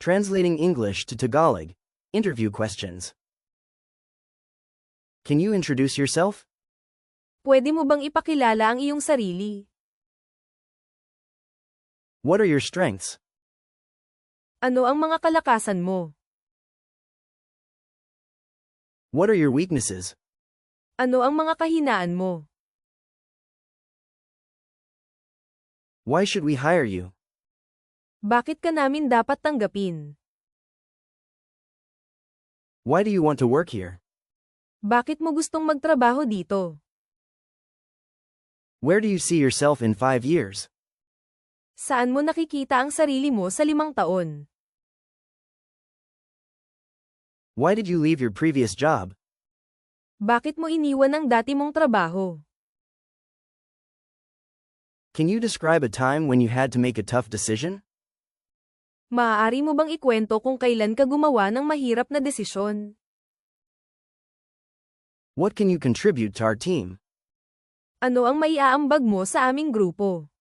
Translating English to Tagalog. Interview questions. Can you introduce yourself? Pwede mo bang ipakilala ang iyong sarili? What are your strengths? Ano ang mga kalakasan mo? What are your weaknesses? Ano ang mga kahinaan mo? Why should we hire you? Bakit ka namin dapat tanggapin? Why do you want to work here? Bakit mo gustong magtrabaho dito? Where do you see yourself in 5 years? Saan mo nakikita ang sarili mo sa 5 taon? Why did you leave your previous job? Bakit mo iniwan ang dati mong trabaho? Can you describe a time when you had to make a tough decision? Maaari mo bang ikwento kung kailan ka gumawa ng mahirap na desisyon? What can you contribute to our team? Ano ang maiaambag mo sa aming grupo?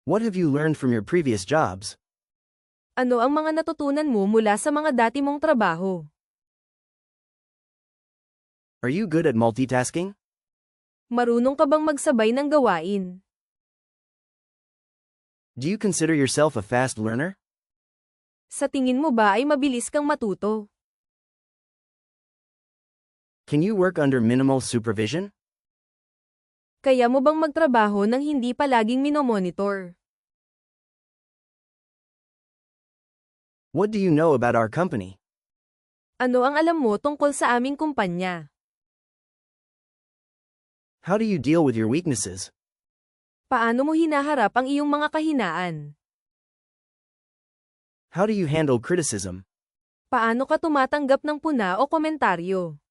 What have you learned from your previous jobs? Ano ang mga natutunan mo mula sa mga dati mong trabaho? Are you good at multitasking? Marunong ka bang magsabay ng gawain? Do you consider yourself a fast learner? Sa tingin mo ba ay mabilis kang matuto? Can you work under minimal supervision? Kaya mo bang magtrabaho nang hindi palaging minomonitor? What do you know about our company? Ano ang alam mo tungkol sa aming kumpanya? How do you deal with your weaknesses? Paano mo hinaharap ang iyong mga kahinaan? How do you handle criticism? Paano ka tumatanggap ng puna o komentaryo?